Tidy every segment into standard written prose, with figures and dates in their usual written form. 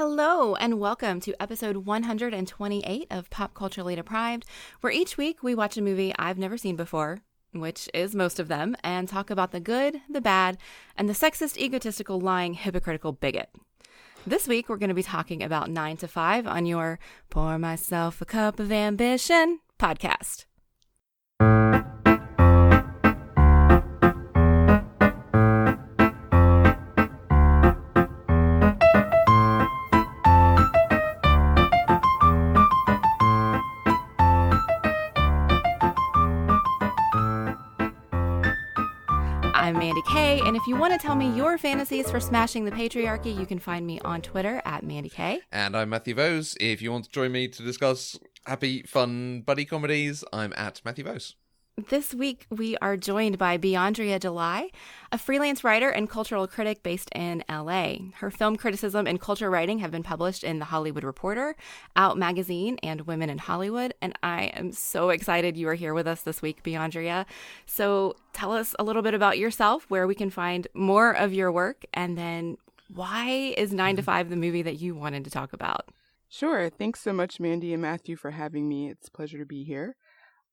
Hello, and welcome to episode 128 of Pop Culturally Deprived, where each week we watch a movie I've never seen before, which is most of them, and talk about the good, the bad, and the sexist, egotistical, lying, hypocritical bigot. This week we're going to be talking about 9 to 5 on your Pour Myself a Cup of Ambition podcast. I'm Mandy Kay, and if you want to tell me your fantasies for smashing the patriarchy, you can find me on Twitter at Mandy Kay. And I'm Matthew Vose. If you want to join me to discuss happy, fun buddy comedies, I'm at Matthew Vose. This week, we are joined by Beandrea July, a freelance writer and cultural critic based in LA. Her film criticism and culture writing have been published in The Hollywood Reporter, Out Magazine, and Women in Hollywood. And I am so excited you are here with us this week, Beandrea. So tell us a little bit about yourself, where we can find more of your work, and then why is 9 to 5 the movie that you wanted to talk about? Sure. Thanks so much, Mandy and Matthew, for having me. It's a pleasure to be here.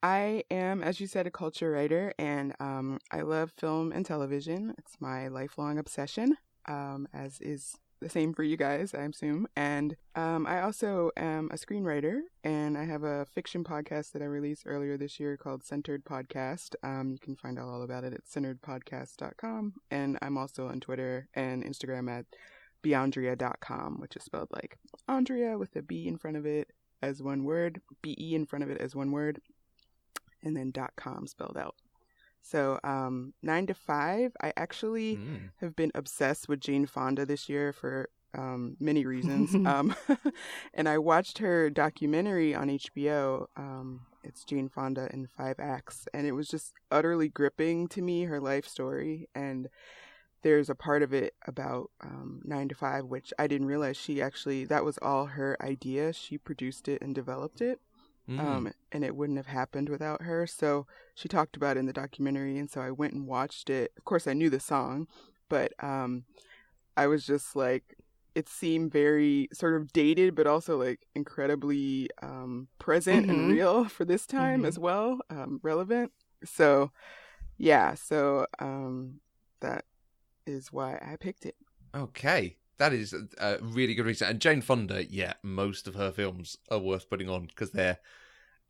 I am, as you said, a culture writer, and I love film and television. It's my lifelong obsession, as is the same for you guys, I assume. And I also am a screenwriter, and I have a fiction podcast that I released earlier this year called Centered Podcast. You can find out all about it at centeredpodcast.com. And I'm also on Twitter and Instagram at beandrea.com, which is spelled like Andrea with a B in front of it as one word, B-E in front of it as one word, and then .com spelled out. So 9 to 5, I actually have been obsessed with Jane Fonda this year for many reasons. And I watched her documentary on HBO. It's Jane Fonda in 5 Acts. And it was just utterly gripping to me, her life story. And there's a part of it about 9 to 5, which I didn't realize that was all her idea. She produced it and developed it. And it wouldn't have happened without her. So she talked about it in the documentary, and so I went and watched it. Of course, I knew the song, but I was just like, it seemed very sort of dated, but also like incredibly present and real for this time as well, relevant. So, yeah, that is why I picked it. Okay. That is a really good reason. And Jane Fonda, most of her films are worth putting on because they're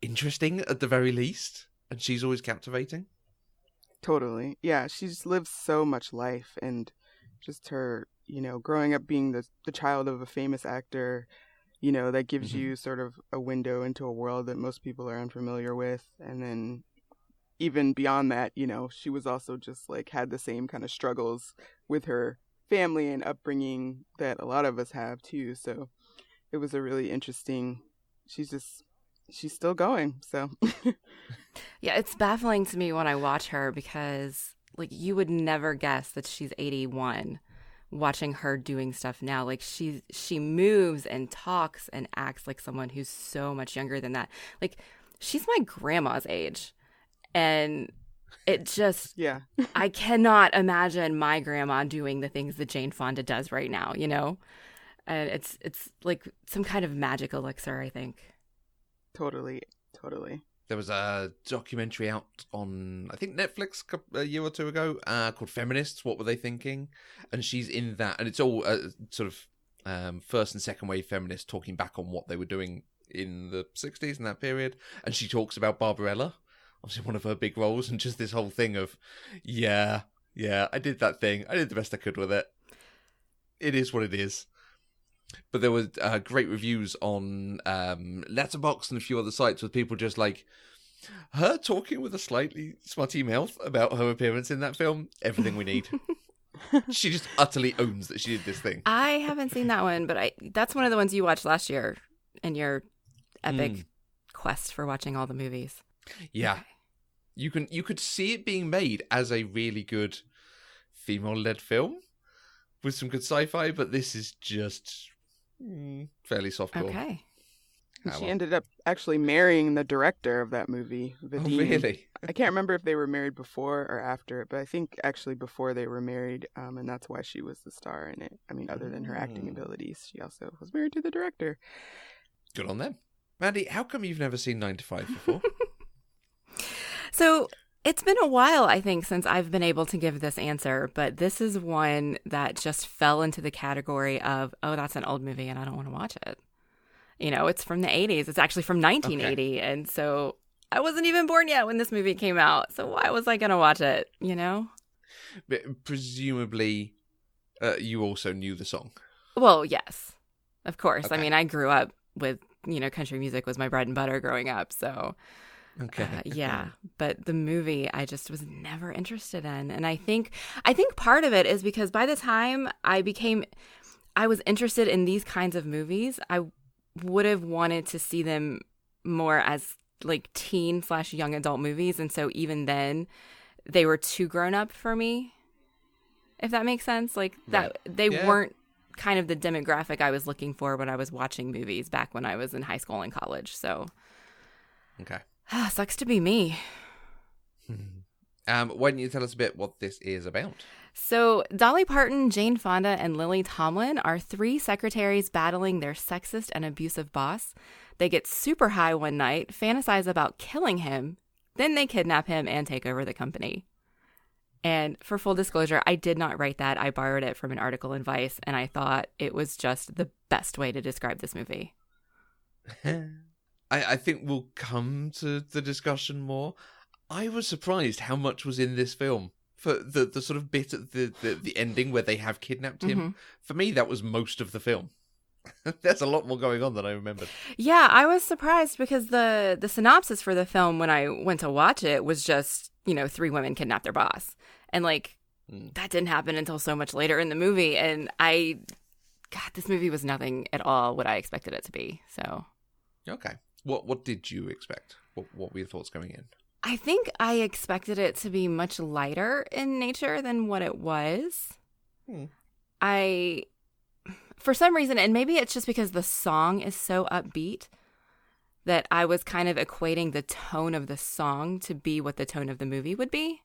interesting at the very least. And she's always captivating. Totally. Yeah, she's lived so much life. And just her, growing up being the child of a famous actor, that gives you sort of a window into a world that most people are unfamiliar with. And then even beyond that, she was also just like had the same kind of struggles with her family and upbringing that a lot of us have too. So it was a really interesting, she's still going. So Yeah, it's baffling to me when I watch her because like you would never guess that she's 81 watching her doing stuff now. Like she moves and talks and acts like someone who's so much younger than that. Like she's my grandma's age. And it just, I cannot imagine my grandma doing the things that Jane Fonda does right now, And it's like some kind of magic elixir, I think. Totally. There was a documentary out on, I think, Netflix a year or two ago called Feminists, What Were They Thinking? And she's in that. And it's all sort of first and second wave feminists talking back on what they were doing in the 60s in that period. And she talks about Barbarella. Obviously one of her big roles, and just this whole thing of, I did that thing. I did the best I could with it. It is what it is. But there were great reviews on Letterboxd and a few other sites with people just like, her talking with a slightly smutty mouth about her appearance in that film, everything we need. She just utterly owns that she did this thing. I haven't seen that one, but that's one of the ones you watched last year in your epic quest for watching all the movies. Yeah. Okay. You could see it being made as a really good female-led film with some good sci-fi, but this is just fairly softcore. Okay. She ended up actually marrying the director of that movie, Vadim. Oh, really? I can't remember if they were married before or after it, but I think actually before they were married, and that's why she was the star in it. I mean, other than her acting abilities, she also was married to the director. Good on them. Mandy, how come you've never seen 9 to 5 before? So it's been a while, I think, since I've been able to give this answer, but this is one that just fell into the category of, oh, that's an old movie and I don't want to watch it. You know, it's from the 80s. It's actually from 1980. Okay. And so I wasn't even born yet when this movie came out. So why was I going to watch it, you know? But presumably, you also knew the song. Well, yes, of course. Okay. I mean, I grew up with, you know, country music was my bread and butter growing up. So, okay. Yeah. But the movie I just was never interested in. And I think part of it is because by the time I was interested in these kinds of movies, I would have wanted to see them more as like teen/young adult movies, and so even then they were too grown up for me, if that makes sense. Like that they weren't kind of the demographic I was looking for when I was watching movies back when I was in high school and college. So okay. Sucks to be me. Why don't you tell us a bit what this is about? So Dolly Parton, Jane Fonda, and Lily Tomlin are 3 secretaries battling their sexist and abusive boss. They get super high one night, fantasize about killing him, then they kidnap him and take over the company. And for full disclosure, I did not write that. I borrowed it from an article in Vice, and I thought it was just the best way to describe this movie. I think we'll come to the discussion more. I was surprised how much was in this film. For the sort of bit at the ending where they have kidnapped him, Mm-hmm. For me, that was most of the film. There's a lot more going on than I remembered. Yeah, I was surprised because the synopsis for the film when I went to watch it was just, you know, 3 women kidnapped their boss. And like, that didn't happen until so much later in the movie. And this movie was nothing at all what I expected it to be. So. Okay. What did you expect? What were your thoughts going in? I think I expected it to be much lighter in nature than what it was. For some reason, and maybe it's just because the song is so upbeat, that I was kind of equating the tone of the song to be what the tone of the movie would be.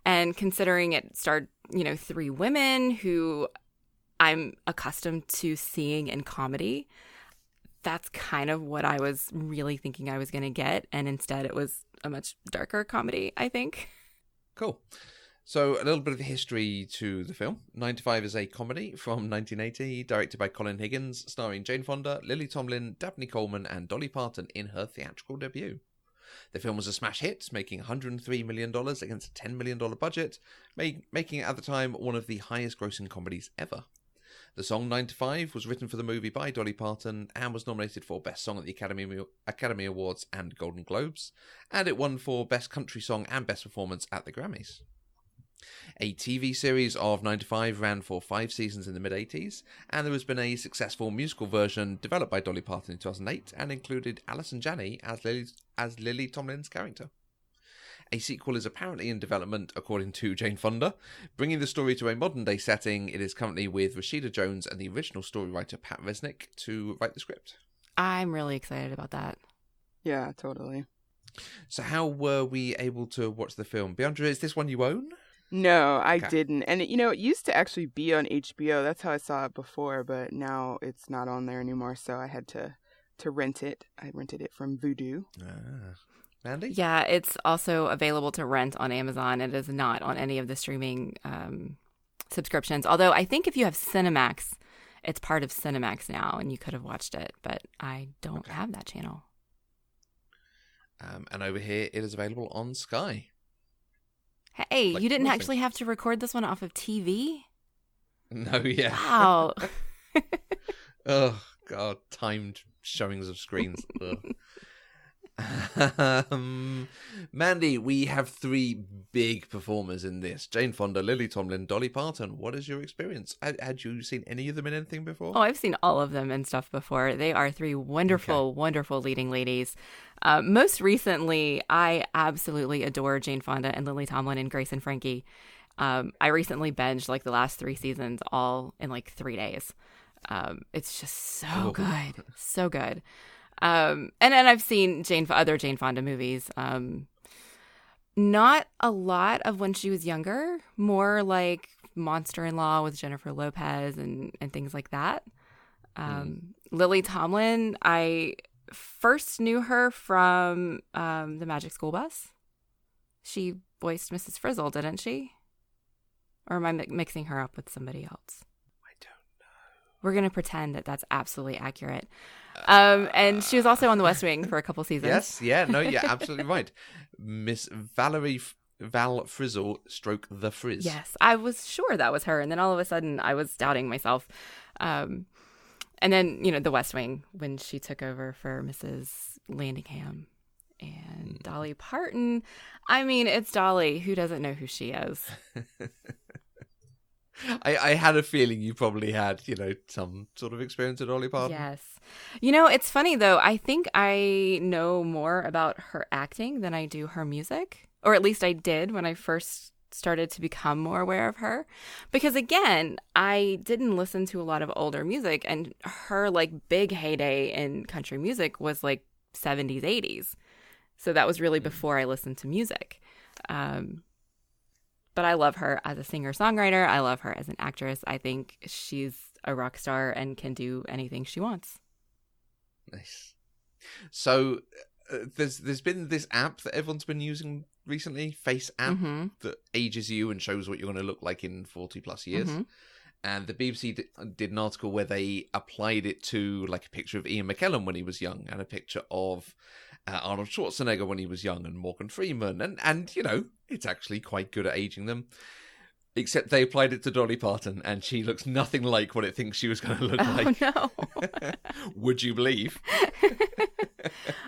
And considering it starred, you know, 3 women who I'm accustomed to seeing in comedy, that's kind of what I was really thinking I was going to get. And instead it was a much darker comedy, I think. Cool. So a little bit of history to the film. 9 to 5 is a comedy from 1980, directed by Colin Higgins, starring Jane Fonda, Lily Tomlin, Dabney Coleman, and Dolly Parton in her theatrical debut. The film was a smash hit, making $103 million against a $10 million budget, making it at the time one of the highest grossing comedies ever. The song 9 to 5 was written for the movie by Dolly Parton and was nominated for Best Song at the Academy Awards and Golden Globes, and it won for Best Country Song and Best Performance at the Grammys. A TV series of 9 to 5 ran for 5 seasons in the mid-80s, and there has been a successful musical version developed by Dolly Parton in 2008 and included Alison Janney as Lily Tomlin's character. A sequel is apparently in development, according to Jane Fonda. Bringing the story to a modern-day setting, it is currently with Rashida Jones and the original story writer Pat Resnick to write the script. I'm really excited about that. Yeah, totally. So how were we able to watch the film? Beandrea, is this one you own? No, I didn't. And, you know, it used to actually be on HBO. That's how I saw it before, but now it's not on there anymore, so I had to rent it. I rented it from Vudu. Mandy? Yeah, it's also available to rent on Amazon. It is not on any of the streaming subscriptions. Although I think if you have Cinemax, it's part of Cinemax now, and you could have watched it, but I don't have that channel. And over here, it is available on Sky. Hey, Like you didn't nothing. actually have to record this one off of TV? No, yeah. Wow. Oh, God. Timed showings of screens. Mandy, we have 3 big performers in this. Jane Fonda, Lily Tomlin, Dolly Parton. What is your experience? Had you seen any of them in anything before? Oh, I've seen all of them and stuff before. They are 3 wonderful, wonderful leading ladies. Most recently, I absolutely adore Jane Fonda and Lily Tomlin and Grace and Frankie. I recently binged like the last 3 seasons all in like 3 days. It's just so good. So good. And then I've seen other Jane Fonda movies. Not a lot of when she was younger, more like Monster-in-Law with Jennifer Lopez and things like that. Lily Tomlin, I first knew her from The Magic School Bus. She voiced Mrs. Frizzle, didn't she? Or am I mixing her up with somebody else? I don't know. We're going to pretend that that's absolutely accurate. And she was also on The West Wing for a couple seasons. Yes, yeah, no, you're absolutely right. Miss Val Frizzle stroke the Frizz. Yes, I was sure that was her. And then all of a sudden I was doubting myself. And then, The West Wing, when she took over for Mrs. Landingham. And Dolly Parton, I mean, it's Dolly. Who doesn't know who she is? I had a feeling you probably had, some sort of experience with Dolly Parton. Yes. It's funny, though. I think I know more about her acting than I do her music. Or at least I did when I first started to become more aware of her. Because, again, I didn't listen to a lot of older music. And her, big heyday in country music was, 70s, 80s. So that was really before I listened to music. But I love her as a singer-songwriter. I love her as an actress. I think she's a rock star and can do anything she wants. Nice. So there's been this app that everyone's been using recently, Face app, that ages you and shows what you're going to look like in 40 plus years. And the BBC did an article where they applied it to a picture of Ian McKellen when he was young and a picture of Arnold Schwarzenegger when he was young and Morgan Freeman. And it's actually quite good at aging them. Except they applied it to Dolly Parton and she looks nothing like what it thinks she was going to look like. Oh, no. Would you believe?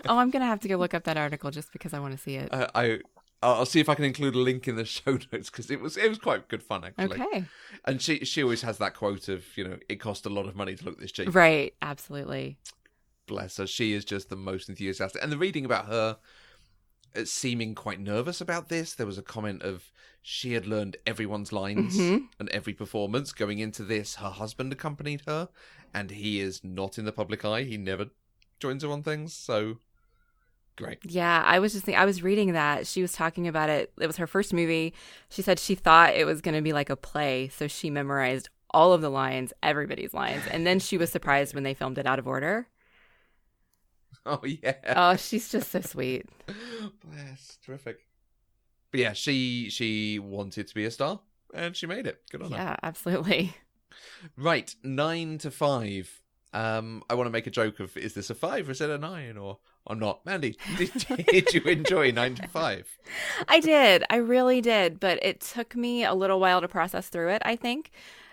I'm going to have to go look up that article just because I want to see it. I'll see if I can include a link in the show notes because it was quite good fun, actually. Okay. And she always has that quote of, it cost a lot of money to look this cheap. Right. Absolutely. Bless her. She is just the most enthusiastic. And the reading about her seeming quite nervous about this, there was a comment of she had learned everyone's lines and every performance. Going into this, her husband accompanied her, and he is not in the public eye. He never joins her on things, so great. Yeah, I was reading that. She was talking about it. It was her first movie. She said she thought it was going to be like a play, so she memorized all of the lines, everybody's lines, and then she was surprised when they filmed it out of order. Oh, yeah. Oh, she's just so sweet. Bless. Terrific. But yeah, she wanted to be a star, and she made it. Good on her. Yeah, absolutely. Right, 9 to 5. I want to make a joke of, is this a 5 or is it a 9? Or I'm not. Mandy, did you enjoy 9 to 5? I did. I really did. But it took me a little while to process through it, I think.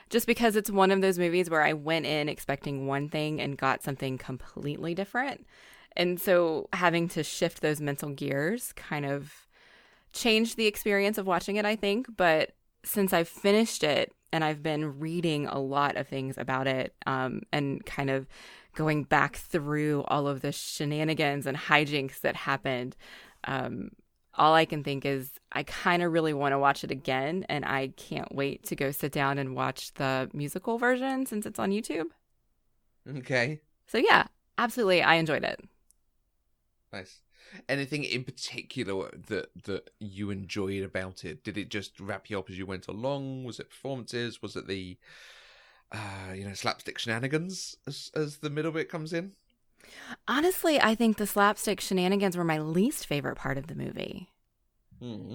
Just because it's one of those movies where I went in expecting one thing and got something completely different. And so having to shift those mental gears kind of changed the experience of watching it, I think. But since I've finished it and I've been reading a lot of things about it and kind of going back through all of the shenanigans and hijinks that happened, all I can think is I kind of really want to watch it again. And I can't wait to go sit down and watch the musical version since it's on YouTube. Okay. So yeah, absolutely. I enjoyed it. Nice. Anything in particular that you enjoyed about it? Did it just wrap you up as you went along? Was it performances? Was it the slapstick shenanigans as the middle bit comes in? Honestly, I think the slapstick shenanigans were my least favorite part of the movie.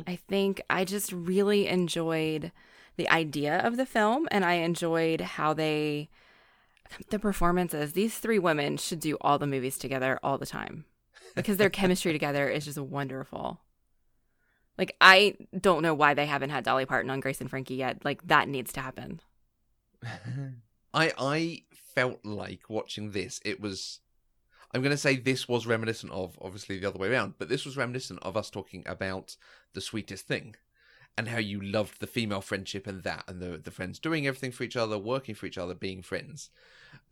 I think I just really enjoyed the idea of the film, and I enjoyed how the performances. These three women should do all the movies together all the time. Because their chemistry together is just wonderful. I don't know why they haven't had Dolly Parton on Grace and Frankie yet. That needs to happen. I felt like watching this, it was... I'm going to say this was reminiscent of, obviously, the other way around, but this was reminiscent of us talking about The Sweetest Thing and how you loved the female friendship and that, and the friends doing everything for each other, working for each other, being friends.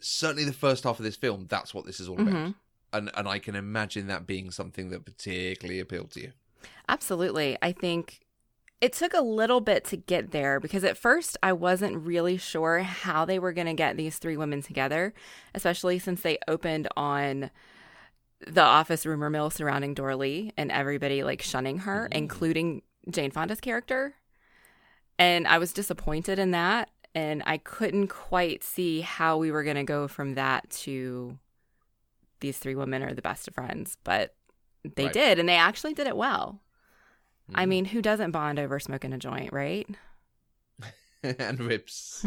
Certainly the first half of this film, that's what this is all about. And I can imagine that being something that particularly appealed to you. Absolutely. I think it took a little bit to get there because at first I wasn't really sure how they were going to get these three women together, especially since they opened on the office rumor mill surrounding Dorley and everybody like shunning her, including Jane Fonda's character. And I was disappointed in that. And I couldn't quite see how we were going to go from that to these three women are the best of friends. But they did, and they actually did it well. I mean, who doesn't bond over smoking a joint, right? And ribs.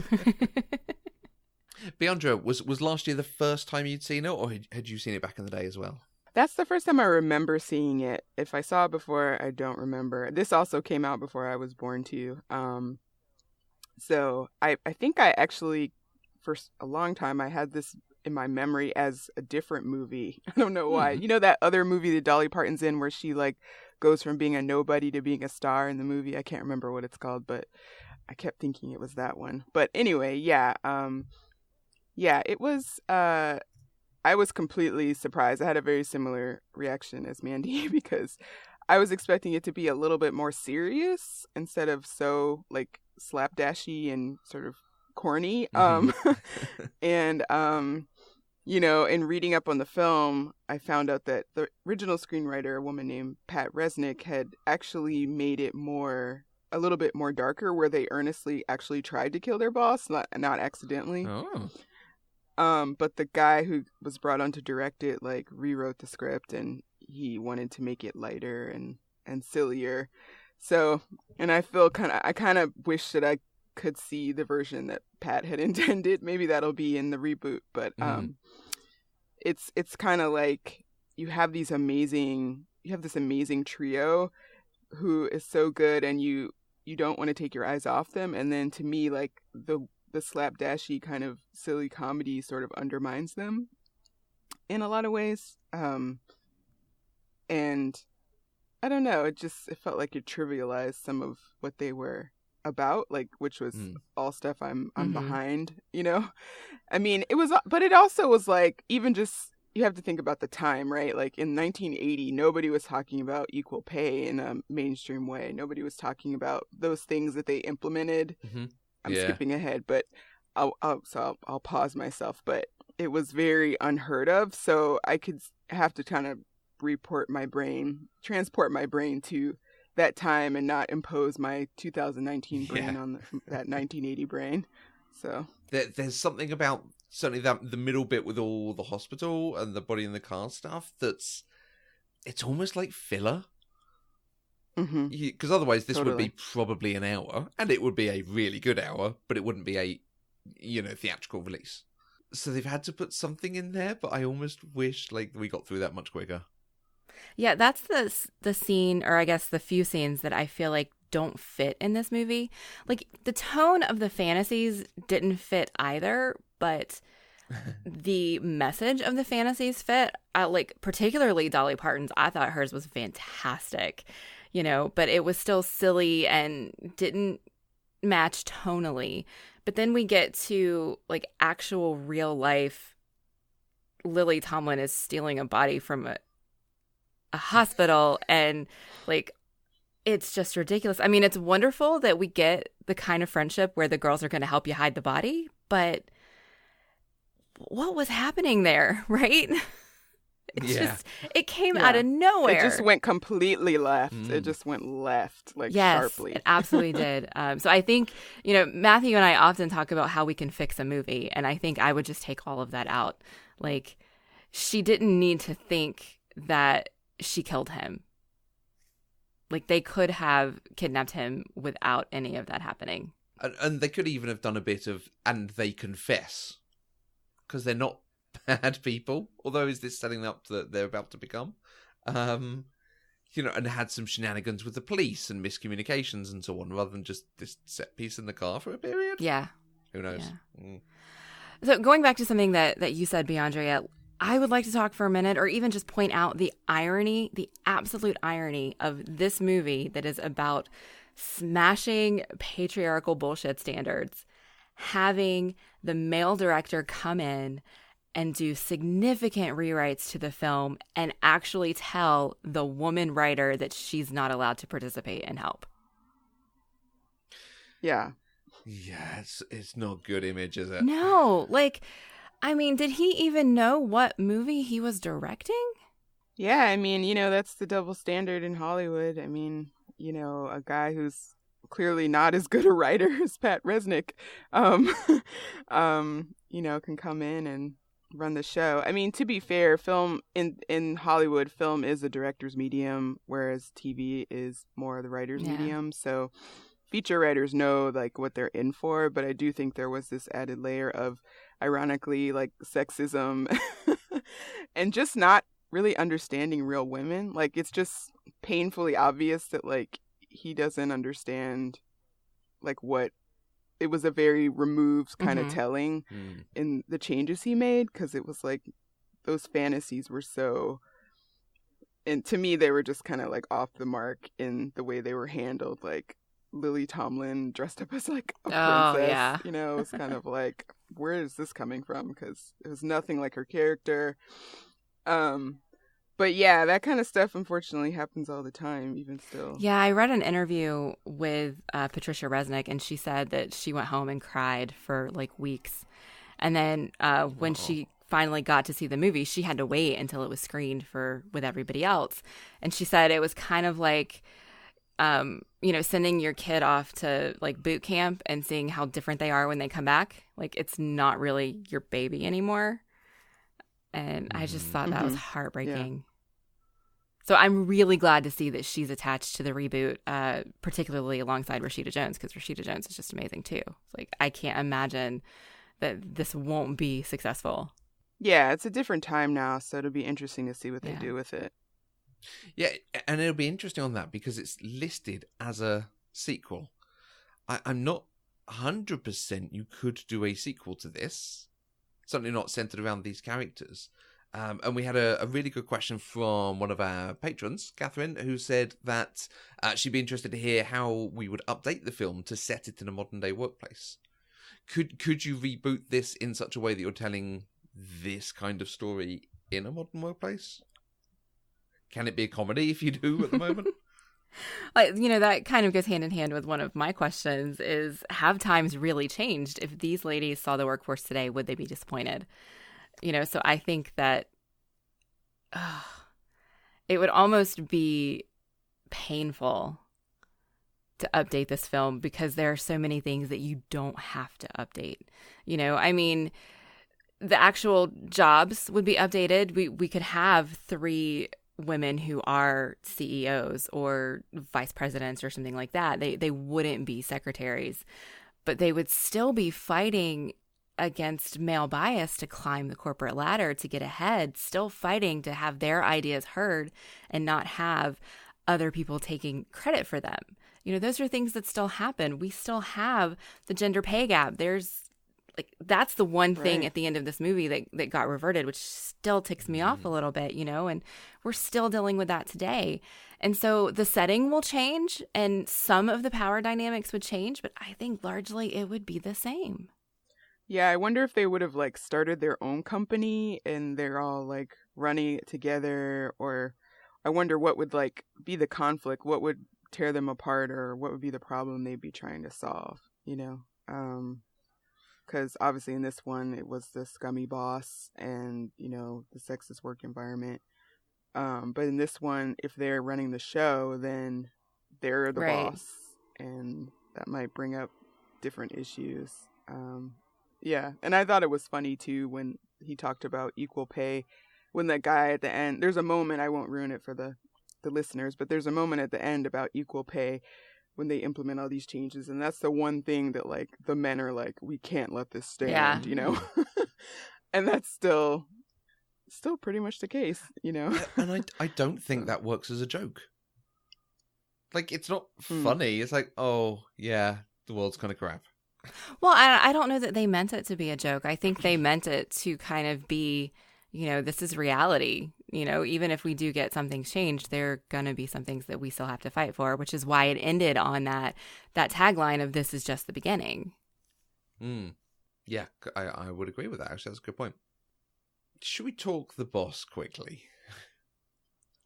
Beandrea, was last year the first time you'd seen it, or had you seen it back in the day as well? That's the first time I remember seeing it. If I saw it before, I don't remember. This also came out before I was born, too. So I think I actually, for a long time, I had this in my memory as a different movie. I don't know why. You know that other movie that Dolly Parton's in where she like goes from being a nobody to being a star in the movie? I can't remember what it's called, but I kept thinking it was that one. But anyway, yeah. It was, I was completely surprised. I had a very similar reaction as Mandy because I was expecting it to be a little bit more serious instead of so like slapdashy and sort of corny. And you know, in reading up on the film, I found out that the original screenwriter, a woman named Pat Resnick, had actually made it a little bit more darker, where they earnestly actually tried to kill their boss, not accidentally. But the guy who was brought on to direct it like rewrote the script, and he wanted to make it lighter and sillier. So, and I kind of wish that I could see the version that Pat had intended. Maybe that'll be in the reboot, but it's kind of like you have this amazing trio who is so good, and you don't want to take your eyes off them. And then to me, like the slapdashy kind of silly comedy sort of undermines them in a lot of ways. And I don't know, it felt like it trivialized some of what they were about, like, which was all stuff I'm behind, you know? I mean, but it also was like, even just, you have to think about the time, right? Like in 1980, nobody was talking about equal pay in a mainstream way. Nobody was talking about those things that they implemented. I'm skipping ahead, but I'll pause myself. But it was very unheard of. So I could have to kind of transport my brain to that time and not impose my 2019 brain on that 1980 brain. So there's something about certainly that the middle bit with all the hospital and the body in the car stuff it's almost like filler. Because otherwise this would be probably an hour, and it would be a really good hour, but it wouldn't be a theatrical release. So they've had to put something in there, but I almost wish like we got through that much quicker. Yeah, that's the scene, or I guess the few scenes that I feel like don't fit in this movie. Like the tone of the fantasies didn't fit either, but the message of the fantasies fit. Like particularly Dolly Parton's, I thought hers was fantastic, but it was still silly and didn't match tonally. But then we get to like actual real life. Lily Tomlin is stealing a body from a hospital, and like it's just ridiculous. I mean, it's wonderful that we get the kind of friendship where the girls are going to help you hide the body, but what was happening there, right? It came out of nowhere. It just went completely left. It just went left, like sharply. It absolutely did. So I think, Matthew and I often talk about how we can fix a movie, and I think I would just take all of that out. Like, she didn't need to think that she killed him. Like, they could have kidnapped him without any of that happening. And they could even have done a bit of, and they confess. Because they're not bad people. Although, is this setting up that they're about to become? And had some shenanigans with the police and miscommunications and so on, rather than just this set piece in the car for a period. Yeah. Who knows? Yeah. So going back to something that you said, Beandrea, I would like to talk for a minute, or even just point out the irony, the absolute irony of this movie that is about smashing patriarchal bullshit standards, having the male director come in and do significant rewrites to the film and actually tell the woman writer that she's not allowed to participate and help. Yeah. Yeah, it's not good image, is it? No, like, I mean, did he even know what movie he was directing? Yeah, I mean, that's the double standard in Hollywood. I mean, a guy who's clearly not as good a writer as Pat Resnick, um, can come in and run the show. I mean, to be fair, film in Hollywood, film is a director's medium, whereas TV is more the writer's Yeah. medium. So feature writers know like what they're in for, but I do think there was this added layer of, ironically, like sexism and just not really understanding real women. Like, it's just painfully obvious that like he doesn't understand like what it was, a very removed kind of telling in the changes he made, because it was like those fantasies were so, and to me they were just kind of like off the mark in the way they were handled. Like Lily Tomlin dressed up as like a princess. Yeah. It was kind of like, where is this coming from? Because it was nothing like her character. But yeah, that kind of stuff unfortunately happens all the time, even still. Yeah, I read an interview with Patricia Resnick, and she said that she went home and cried for like weeks. And then when she finally got to see the movie, she had to wait until it was screened with everybody else. And she said it was kind of like, sending your kid off to like boot camp and seeing how different they are when they come back. Like, it's not really your baby anymore. And I just thought that was heartbreaking. Yeah. So I'm really glad to see that she's attached to the reboot, particularly alongside Rashida Jones, because Rashida Jones is just amazing too. It's like, I can't imagine that this won't be successful. Yeah, it's a different time now, so it'll be interesting to see what they do with it. Yeah, and it'll be interesting on that because it's listed as a sequel. I'm not 100% you could do a sequel to this. Certainly not centered around these characters. And we had a really good question from one of our patrons, Catherine, who said that she'd be interested to hear how we would update the film to set it in a modern day workplace. Could you reboot this in such a way that you're telling this kind of story in a modern workplace? Can it be a comedy if you do at the moment? That kind of goes hand in hand with one of my questions is, have times really changed? If these ladies saw the workforce today, would they be disappointed? So I think that it would almost be painful to update this film because there are so many things that you don't have to update. I mean, the actual jobs would be updated. We could have 3 women who are CEOs or vice presidents or something like that. They wouldn't be secretaries, but they would still be fighting against male bias to climb the corporate ladder, to get ahead, still fighting to have their ideas heard and not have other people taking credit for them. Those are things that still happen. We still have the gender pay gap. That's the one thing at the end of this movie that got reverted, which still ticks me off a little bit, and we're still dealing with that today. And so the setting will change and some of the power dynamics would change, but I think largely it would be the same. Yeah, I wonder if they would have like started their own company and they're all like running it together, or I wonder what would like be the conflict, what would tear them apart, or what would be the problem they'd be trying to solve, because obviously in this one it was the scummy boss and the sexist work environment, but in this one, if they're running the show, then they're the boss, and that might bring up different issues. Yeah, and I thought it was funny too when he talked about equal pay, when that guy at the end, there's a moment, I won't ruin it for the listeners, but there's a moment at the end about equal pay when they implement all these changes, and that's the one thing that like the men are like, we can't let this stand, and that's still pretty much the case, Yeah, and I don't think that works as a joke. Like, it's not funny. It's like, oh yeah, the world's kind of crap. Well, I don't know that they meant it to be a joke. I think they meant it to kind of be, this is reality. Even if we do get something changed, there are going to be some things that we still have to fight for, which is why it ended on that tagline of "This is just the beginning." Yeah, I would agree with that. Actually, that's a good point. Should we talk the boss quickly?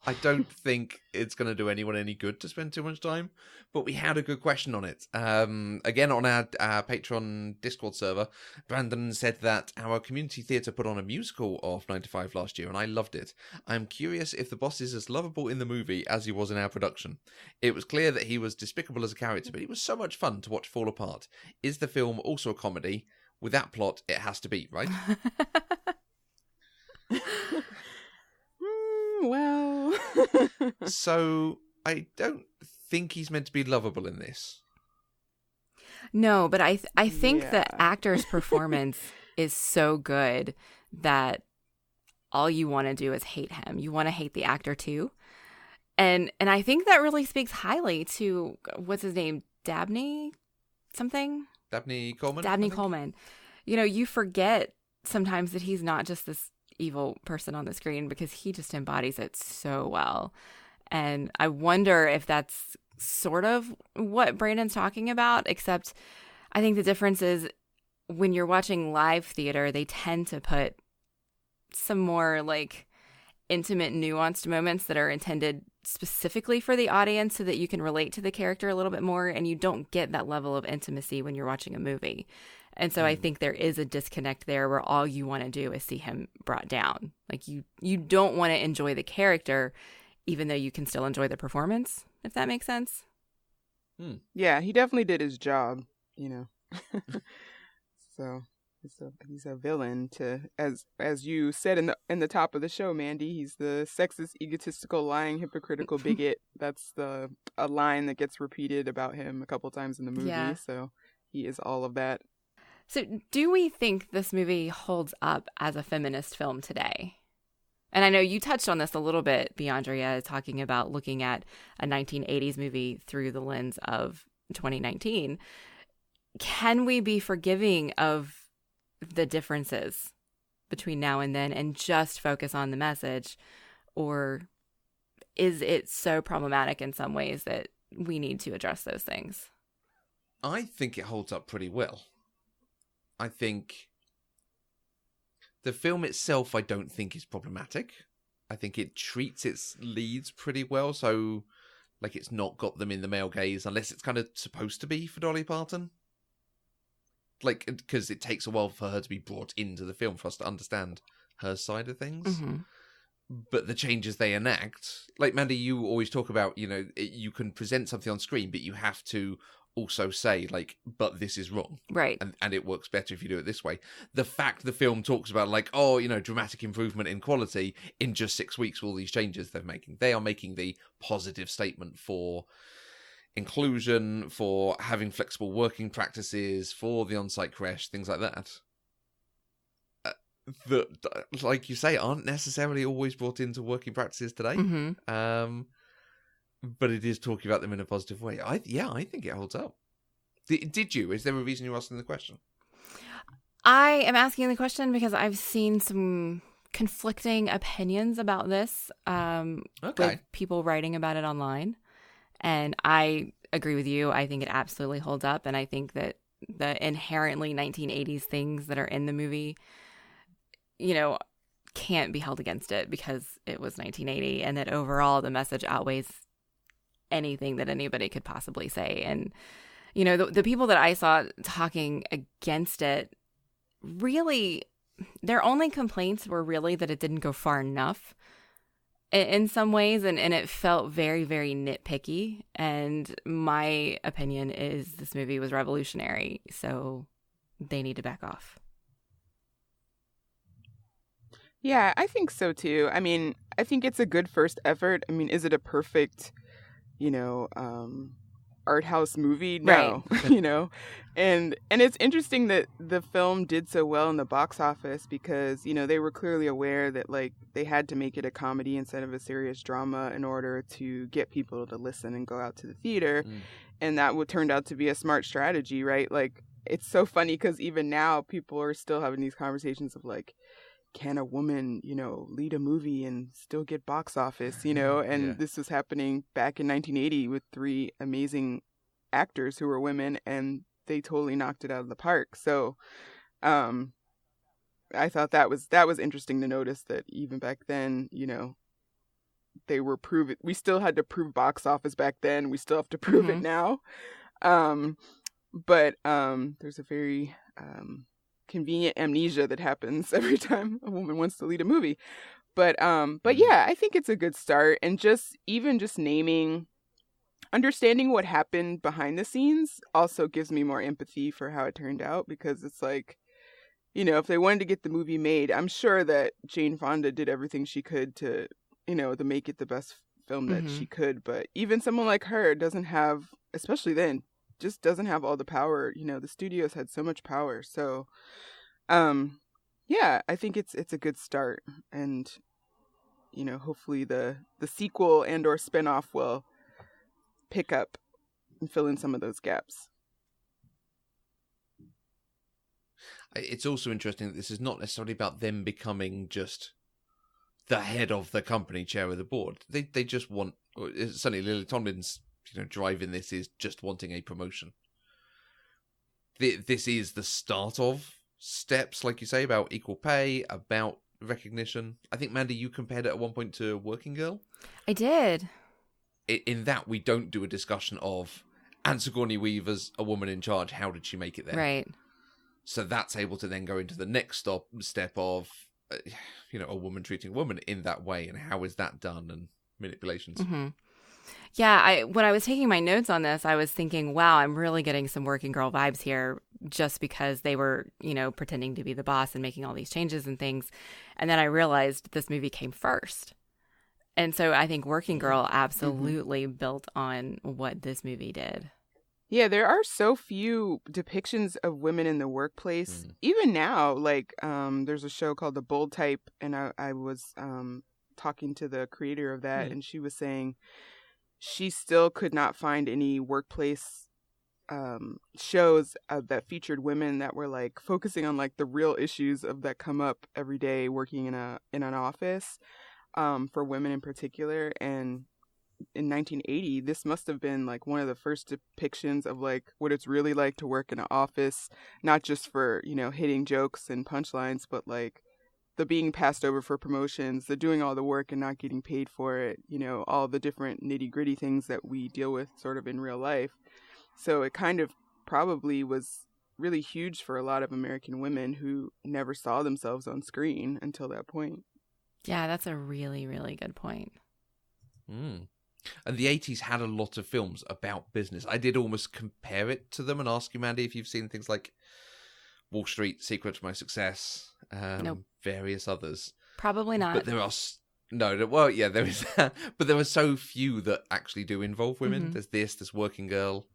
I don't think it's going to do anyone any good to spend too much time, but we had a good question on it. Again, on our Patreon Discord server, Brandon said that our community theatre put on a musical of 9 to 5 last year, and I loved it. I'm curious if the boss is as lovable in the movie as he was in our production. It was clear that he was despicable as a character, but it was so much fun to watch fall apart. Is the film also a comedy? With that plot, it has to be, right? Well, So I don't think he's meant to be lovable in this. No, but I think Yeah. the actor's performance is so good that all you want to do is hate him. You want to hate the actor too. And I think that really speaks highly to, what's his name? Dabney something? Dabney Coleman? Dabney Coleman. You know, you forget sometimes that he's not just this evil person on the screen, because he just embodies it so well. And I wonder if that's sort of what Brandon's talking about, except I think the difference is when you're watching live theater, they tend to put some more like intimate, nuanced moments that are intended specifically for the audience so that you can relate to the character a little bit more, and you don't get that level of intimacy when you're watching a movie. And so I think there is a disconnect there where all you want to do is see him brought down. Like you don't want to enjoy the character, even though you can still enjoy the performance, if that makes sense. yeah, he definitely did his job, So he's a villain to, as you said in the top of the show, Mandy. He's the sexist, egotistical, lying, hypocritical bigot. That's a line that gets repeated about him a couple times in the movie. Yeah. So he is all of that. So do we think this movie holds up as a feminist film today? And I know you touched on this a little bit, Beandrea, talking about looking at a 1980s movie through the lens of 2019. Can we be forgiving of the differences between now and then and just focus on the message? Or is it so problematic in some ways that we need to address those things? I think it holds up pretty well. I think the film itself, I don't think is problematic. I think it treats its leads pretty well. So, like, it's not got them in the male gaze unless it's kind of supposed to be for Dolly Parton. Like, because it takes a while for her to be brought into the film for us to understand her side of things. Mm-hmm. But the changes they enact, like Mandy, you always talk about, you can present something on screen, but you have to also say, like, but this is wrong. Right. And it works better if you do it this way. The fact the film talks about, like, dramatic improvement in quality in just 6 weeks with all these changes they're making. They are making the positive statement for inclusion, for having flexible working practices, for the on-site creche, things like that. That, like you say, aren't necessarily always brought into working practices today. Mm-hmm. But it is talking about them in a positive way. I think it holds up. Did you? Is there a reason you're asking the question? I am asking the question because I've seen some conflicting opinions about this with people writing about it online. And I agree with you. I think it absolutely holds up. And I think that the inherently 1980s things that are in the movie, can't be held against it because it was 1980, and that overall the message outweighs anything that anybody could possibly say. And, the people that I saw talking against it, really, their only complaints were really that it didn't go far enough in some ways, and it felt very, very nitpicky. And my opinion is this movie was revolutionary, so they need to back off. Yeah, I think so too. I mean, I think it's a good first effort. I mean, is it a perfect, art house movie? No, Right. And it's interesting that the film did so well in the box office because, they were clearly aware that, like, they had to make it a comedy instead of a serious drama in order to get people to listen and go out to the theater. And that turned out to be a smart strategy, right? Like, it's so funny because even now people are still having these conversations of, like, can a woman, lead a movie and still get box office, and This was happening back in 1980 with 3 amazing actors who were women, and they totally knocked it out of the park. So, I thought that was interesting to notice that even back then, they were we still had to prove box office back then. We still have to prove it now. But there's a very convenient amnesia that happens every time a woman wants to lead a movie. But yeah, I think it's a good start. And just understanding what happened behind the scenes also gives me more empathy for how it turned out, because it's like, you know, if they wanted to get the movie made, I'm sure that Jane Fonda did everything she could to, you know, to make it the best film that she could. But even someone like her doesn't have, especially then, just doesn't have all the power. You know, the studios had so much power. So, yeah, I think it's a good start. And, you know, hopefully the sequel and or spinoff will pick up and fill in some of those gaps. It's also interesting that this is not necessarily about them becoming just the head of the company, chair of the board. They just want, certainly Lily Tomlin's, you know, drive in this is just wanting a promotion. This is the start of steps, like you say, about equal pay, about recognition. I think, Mandy, you compared it at one point to Working Girl. I did. In that, we don't do a discussion of, and Sigourney Weaver's a woman in charge, how did she make it there? Right. So that's able to then go into the next step of, you know, a woman treating a woman in that way, and how is that done, and manipulations. Mm-hmm. Yeah, when I was taking my notes on this, I was thinking, wow, I'm really getting some Working Girl vibes here, just because they were, you know, pretending to be the boss and making all these changes and things. And then I realized this movie came first. And so I think Working Girl absolutely built on what this movie did. Yeah, there are so few depictions of women in the workplace. Even now, like, there's a show called The Bold Type, and I was talking to the creator of that, and she was saying she still could not find any workplace shows that featured women that were, like, focusing on, like, the real issues that come up every day working in an office, for women in particular. And in 1980, this must have been like one of the first depictions of like what it's really like to work in an office, not just for, you know, hitting jokes and punchlines, but like the being passed over for promotions, the doing all the work and not getting paid for it, you know, all the different nitty gritty things that we deal with sort of in real life. So it kind of probably was really huge for a lot of American women who never saw themselves on screen until that point. Yeah, that's a really, really good point. And the 80s had a lot of films about business. I did almost compare it to them and ask you, Mandy, if you've seen things like Wall Street, Secret to My Success, Nope. various others. Probably not. But there are... No, well, yeah, there is that. But there are so few that actually do involve women. There's Working Girl.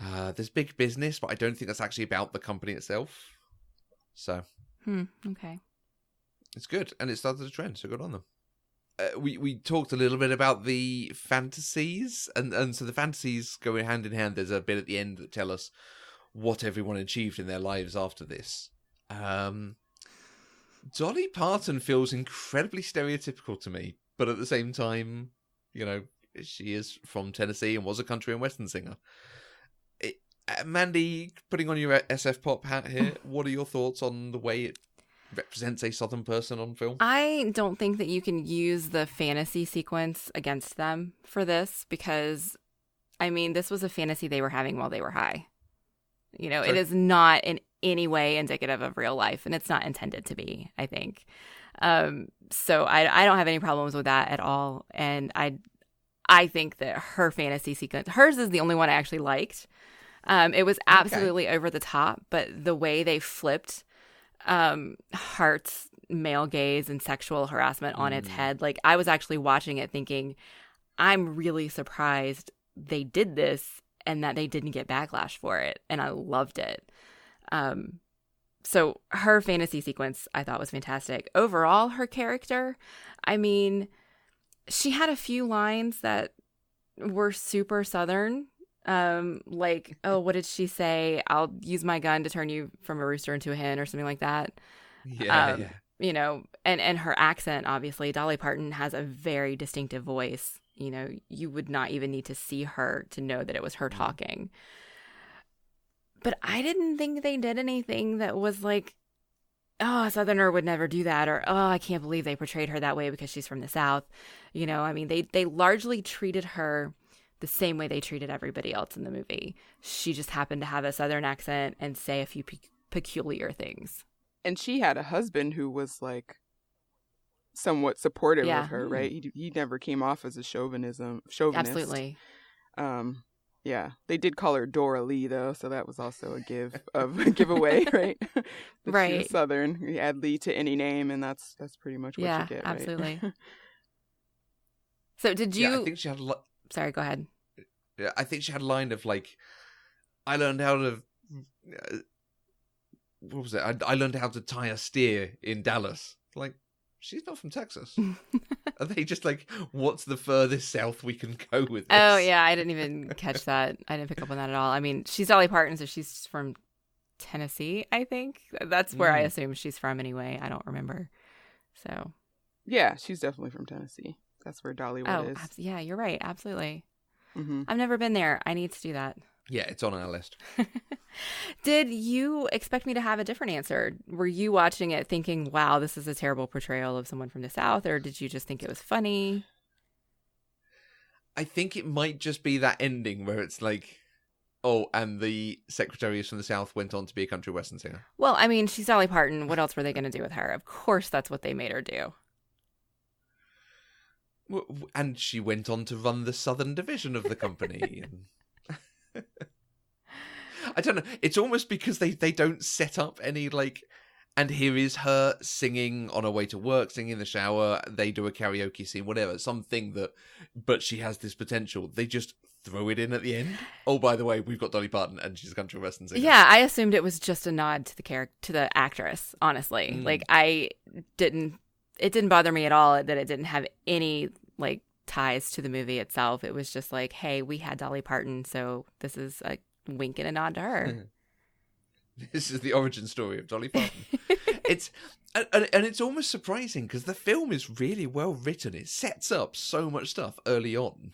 There's Big Business, but I don't think that's actually about the company itself. So... Okay. It's good, and it started a trend, so good on them. We talked a little bit about the fantasies, and so the fantasies go hand in hand. There's a bit at the end that tell us what everyone achieved in their lives after this. Dolly Parton feels incredibly stereotypical to me, but at the same time, you know, she is from Tennessee and was a country and western singer. Mandy, putting on your SF pop hat here, what are your thoughts on the way it represents a Southern person on film? I don't think that you can use the fantasy sequence against them for this, because, I mean, this was a fantasy they were having while they were high. You know, It is not in any way indicative of real life, and it's not intended to be, I think. So I don't have any problems with that at all. And I think that her fantasy sequence, hers is the only one I actually liked. It was absolutely over the top, but the way they flipped Hart's male gaze and sexual harassment on its head, like, I was actually watching it thinking, I'm really surprised they did this and that they didn't get backlash for it, and I loved it. So her fantasy sequence I thought was fantastic. Overall, her character, I mean, she had a few lines that were super Southern. Like, oh, what did she say? I'll use my gun to turn you from a rooster into a hen, or something like that. Yeah. You know, and her accent, obviously, Dolly Parton has a very distinctive voice. You know, you would not even need to see her to know that it was her talking. But I didn't think they did anything that was like oh, a Southerner would never do that, or oh, I can't believe they portrayed her that way because she's from the South. You know, I mean, they largely treated her the same way they treated everybody else in the movie. She just happened to have a Southern accent and say a few peculiar things. And she had a husband who was like somewhat supportive Yeah. of her, right? He never came off as a chauvinist. Absolutely. Yeah, they did call her Dora Lee though, so that was also a giveaway, right? That she Right. was Southern. You add Lee to any name, and that's pretty much what Yeah, you get. absolutely. Right? So did you? Yeah, I think she had. Sorry, go ahead. Yeah, I think she had a line of like, I learned how to. What was it? I learned how to tie a steer in Dallas. Like, she's not from Texas. Are they just like, what's the furthest south we can go with this? Oh yeah, I didn't even catch that. I didn't pick up on that at all. I mean, she's Dolly Parton, so she's from Tennessee, I think. That's where I assume she's from anyway. I don't remember. So. Yeah, she's definitely from Tennessee. That's where Dollywood is. Yeah, you're right. Absolutely. Mm-hmm. I've never been there. I need to do that. Yeah, it's on our list. Did you expect me to have a different answer? Were you watching it thinking, wow, this is a terrible portrayal of someone from the South, or did you just think it was funny? I think it might just be that ending where it's like, oh, and the secretaries from the South went on to be a country western singer. Well, I mean, she's Dolly Parton. What else were they going to do with her? Of course, that's what they made her do. And she went on to run the Southern division of the company. I don't know. It's almost because they don't set up any, like, and here is her singing on her way to work, singing in the shower, they do a karaoke scene, whatever, something that, but she has this potential. They just throw it in at the end. Oh, by the way, we've got Dolly Parton and she's a country western singer. Yeah, I assumed it was just a nod to the actress, honestly. Like, it didn't bother me at all that it didn't have any, like, ties to the movie itself. It was just like, hey, we had Dolly Parton, so this is a wink and a nod to her. This is the origin story of Dolly Parton. It's almost surprising because the film is really well written. It sets up so much stuff early on.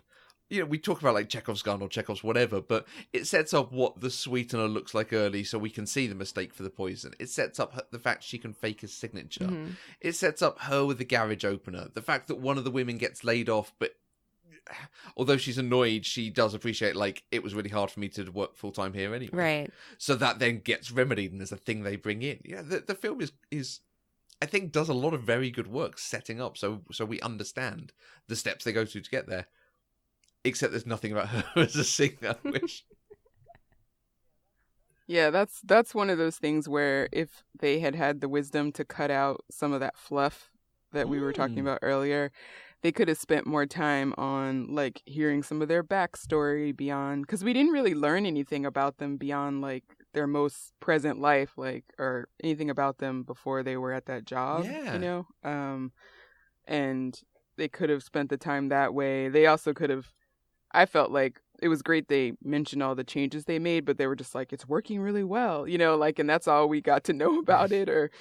You know, we talk about like Chekhov's gun or Chekhov's whatever, but it sets up what the sweetener looks like early so we can see the mistake for the poison. It sets up the fact she can fake his signature. Mm-hmm. It sets up her with the garage opener. The fact that one of the women gets laid off, but although she's annoyed, she does appreciate, like, it was really hard for me to work full-time here anyway. Right. So that then gets remedied and there's a thing they bring in. Yeah, the film is I think, does a lot of very good work setting up so we understand the steps they go to get there. Except there's nothing about her as a singer, which... Yeah, that's one of those things where if they had the wisdom to cut out some of that fluff that we were talking about earlier, they could have spent more time on, like, hearing some of their backstory beyond... Because we didn't really learn anything about them beyond, like, their most present life, like, or anything about them before they were at that job, you know? And they could have spent the time that way. They also could have... I felt like it was great they mentioned all the changes they made, but they were just like, it's working really well, you know, like, and that's all we got to know about it, or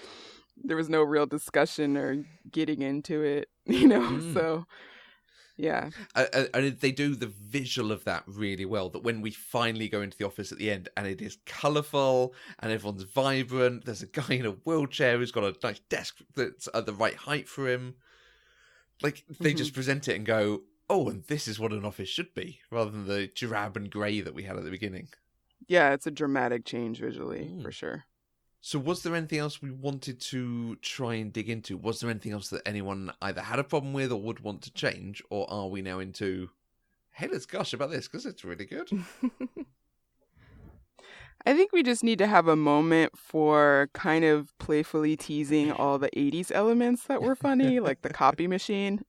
there was no real discussion or getting into it, you know, so, yeah. And they do the visual of that really well, that when we finally go into the office at the end, and it is colourful, and everyone's vibrant, there's a guy in a wheelchair who's got a nice desk that's at the right height for him, like, they just present it and go, oh, and this is what an office should be, rather than the drab and grey that we had at the beginning. Yeah, it's a dramatic change visually, for sure. So was there anything else we wanted to try and dig into? Was there anything else that anyone either had a problem with or would want to change? Or are we now into, hey, let's gush about this, because it's really good? I think we just need to have a moment for kind of playfully teasing all the 80s elements that were funny, like the copy machine.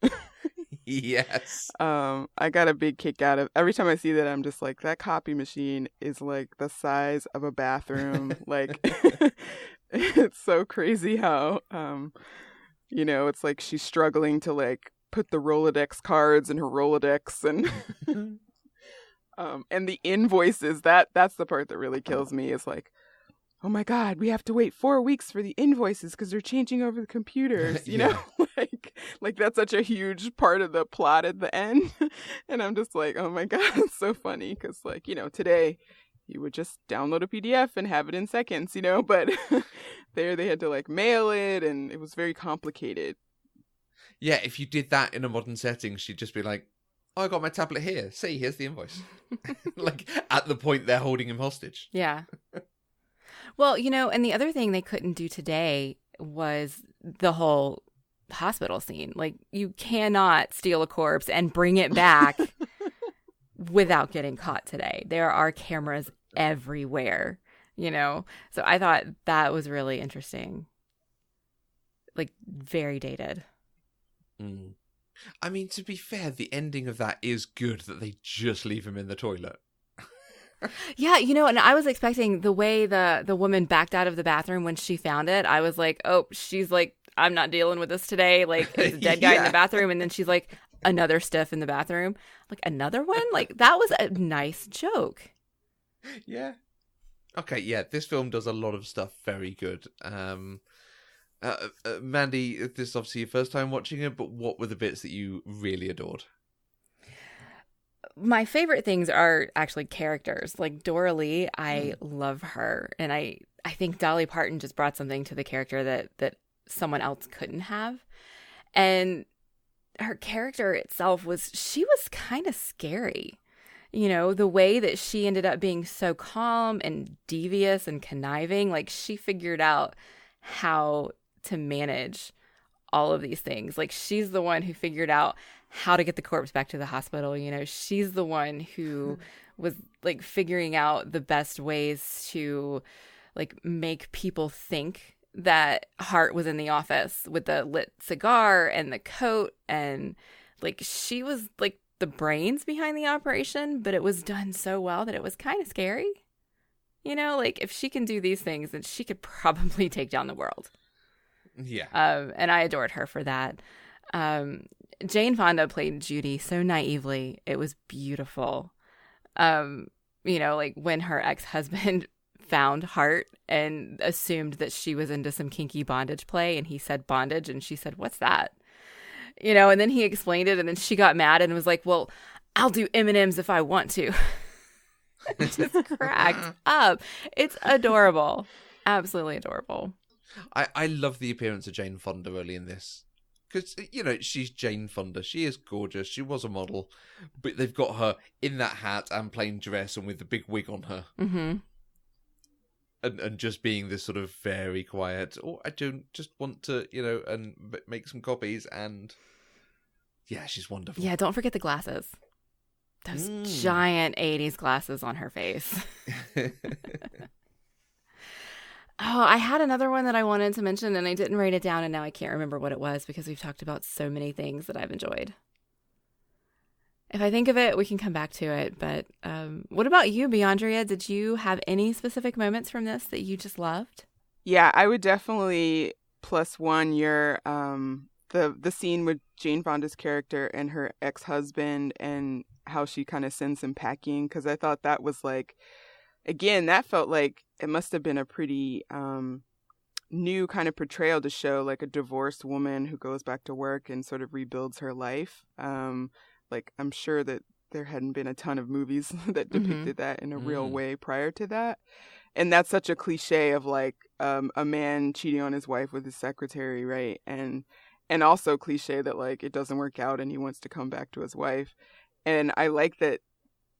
Yes. I got a big kick out of every time I see that. I'm just like, that copy machine is like the size of a bathroom. Like, it's so crazy how, you know, it's like she's struggling to like put the Rolodex cards in her Rolodex, and the invoices. That's the part that really kills me. Is like, oh my God, we have to wait 4 weeks for the invoices because they're changing over the computers, you know? Like that's such a huge part of the plot at the end. And I'm just like, oh my God, it's so funny because, like, you know, today you would just download a PDF and have it in seconds, you know, but there they had to like mail it, and it was very complicated. Yeah, if you did that in a modern setting, she'd just be like, oh, I got my tablet here. See, here's the invoice. Like, at the point they're holding him hostage. Yeah. Well, you know, and the other thing they couldn't do today was the whole hospital scene. Like, you cannot steal a corpse and bring it back without getting caught today. There are cameras everywhere, you know? So I thought that was really interesting. Like, very dated. Mm. I mean, to be fair, the ending of that is good, that they just leave him in the toilet. Yeah, you know, and I was expecting the way the woman backed out of the bathroom when she found it. I was like, oh, she's like, I'm not dealing with this today. Like, there's a dead guy in the bathroom. And then she's like, another stiff in the bathroom. Like, another one? Like, that was a nice joke. Yeah. Okay, yeah, this film does a lot of stuff very good. Mandy, this is obviously your first time watching it, but what were the bits that you really adored? My favorite things are actually characters. Like Dora Lee, I love her. And I think Dolly Parton just brought something to the character that someone else couldn't have. And her character itself she was kind of scary. You know, the way that she ended up being so calm and devious and conniving, like she figured out how to manage all of these things. Like, she's the one who figured out how to get the corpse back to the hospital. You know, she's the one who was like figuring out the best ways to like make people think that Hart was in the office with the lit cigar and the coat. And like, she was like the brains behind the operation, but it was done so well that it was kind of scary. You know, like, if she can do these things, then she could probably take down the world. Yeah. And I adored her for that. Jane Fonda played Judy so naively. It was beautiful. You know, like when her ex-husband found Hart and assumed that she was into some kinky bondage play, and he said bondage, and she said, "What's that?" You know, and then he explained it, and then she got mad and was like, "Well, I'll do M&Ms if I want to." Just cracked up. It's adorable. Absolutely adorable. I love the appearance of Jane Fonda early in this. Because, you know, she's Jane Fonda. She is gorgeous. She was a model. But they've got her in that hat and plain dress and with the big wig on her. Mm-hmm. And just being this sort of very quiet, I don't just want to, you know, and make some copies. And yeah, she's wonderful. Yeah, don't forget the glasses. Those giant 80s glasses on her face. Oh, I had another one that I wanted to mention, and I didn't write it down, and now I can't remember what it was because we've talked about so many things that I've enjoyed. If I think of it, we can come back to it. But what about you, Beandrea? Did you have any specific moments from this that you just loved? Yeah, I would definitely +1 your the scene with Jane Fonda's character and her ex-husband and how she kind of sends him packing, because I thought that was like, again, that felt like it must have been a pretty new kind of portrayal to show like a divorced woman who goes back to work and sort of rebuilds her life. Like, I'm sure that there hadn't been a ton of movies that depicted that in a real way prior to that. And that's such a cliche of like a man cheating on his wife with his secretary, right? And also cliche that like it doesn't work out and he wants to come back to his wife. And I like that